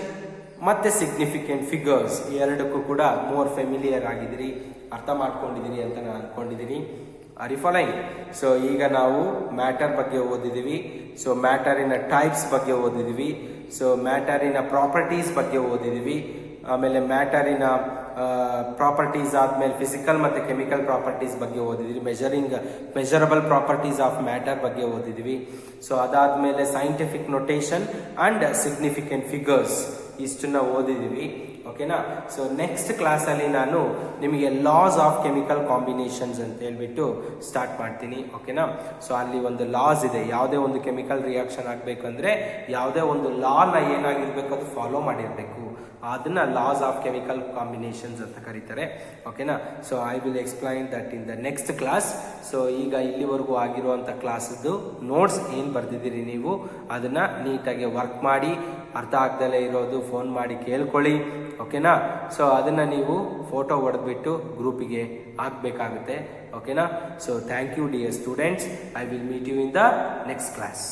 ಮತ್ತೆ ಸಿಗ್ನಿಫಿಕೆಂಟ್ ಫಿಗರ್ಸ್ ಎರಡಕ್ಕೂ ಕೂಡ ಮೋರ್ ಫೆಮಿಲಿಯರ್ ಆಗಿದ್ದೀರಿ, ಅರ್ಥ ಮಾಡ್ಕೊಂಡಿದ್ದೀರಿ ಅಂತ ನಾನು ಅನ್ಕೊಂಡಿದ್ದೀನಿ. Are following? ಸೊ ಈಗ ನಾವು ಮ್ಯಾಟರ್ ಬಗ್ಗೆ ಓದಿದ್ದೀವಿ. ಸೊ ಮ್ಯಾಟರಿನ ಟೈಪ್ಸ್ ಬಗ್ಗೆ ಓದಿದ್ದೀವಿ. ಸೊ ಮ್ಯಾಟರಿನ ಪ್ರಾಪರ್ಟೀಸ್ ಬಗ್ಗೆ ಓದಿದ್ದೀವಿ. ಆಮೇಲೆ ಮ್ಯಾಟರಿನ ಪ್ರಾಪರ್ಟೀಸ್ ಆದಮೇಲೆ ಫಿಸಿಕಲ್ ಮತ್ತು ಕೆಮಿಕಲ್ ಪ್ರಾಪರ್ಟೀಸ್ ಬಗ್ಗೆ ಓದಿದ್ವಿ, ಮೆಜರಬಲ್ ಪ್ರಾಪರ್ಟೀಸ್ ಆಫ್ ಮ್ಯಾಟರ್ ಬಗ್ಗೆ ಓದಿದ್ವಿ. ಸೊ ಅದಾದಮೇಲೆ scientific notation and significant figures ಇಷ್ಟನ್ನ ಓದಿದ್ದೀವಿ. ಓಕೆನಾ. ಸೊ ನೆಕ್ಸ್ಟ್ ಕ್ಲಾಸಲ್ಲಿ ನಾನು ನಿಮಗೆ ಲಾಸ್ ಆಫ್ ಕೆಮಿಕಲ್ ಕಾಂಬಿನೇಷನ್ಸ್ ಅಂತ ಹೇಳ್ಬಿಟ್ಟು ಸ್ಟಾರ್ಟ್ ಮಾಡ್ತೀನಿ. ಓಕೆನಾ. ಸೊ ಅಲ್ಲಿ ಒಂದು ಲಾಸ್ ಇದೆ, ಯಾವುದೇ ಒಂದು ಕೆಮಿಕಲ್ ರಿಯಾಕ್ಷನ್ ಆಗಬೇಕಂದ್ರೆ ಯಾವುದೇ ಒಂದು ಲಾನ ಏನಾಗಿರ್ಬೇಕು ಅದು ಫಾಲೋ ಮಾಡಿರಬೇಕು, ಅದನ್ನ ಲಾಸ್ ಆಫ್ ಕೆಮಿಕಲ್ ಕಾಂಬಿನೇಷನ್ಸ್ ಅಂತ ಕರೀತಾರೆ. ಓಕೆನಾ. So I will explain that in the next class. So ಈಗ ಇಲ್ಲಿವರೆಗೂ ಆಗಿರುವಂಥ ಕ್ಲಾಸದ್ದು ನೋಟ್ಸ್ ಏನು ಬರ್ದಿದ್ದೀರಿ ನೀವು ಅದನ್ನ ನೀಟಾಗಿ ವರ್ಕ್ ಮಾಡಿ, ಅರ್ಥ ಆಗ್ದಲೇ ಇರೋದು ಫೋನ್ ಮಾಡಿ ಕೇಳ್ಕೊಳ್ಳಿ. ಓಕೆನಾ. ಸೊ ಅದನ್ನ ನೀವು ಫೋಟೋ ಹೊಡೆದ್ಬಿಟ್ಟು ಗ್ರೂಪಿಗೆ ಹಾಕಬೇಕಾಗುತ್ತೆ. ಓಕೆನಾ. So thank you dear students. I will meet you in the next class.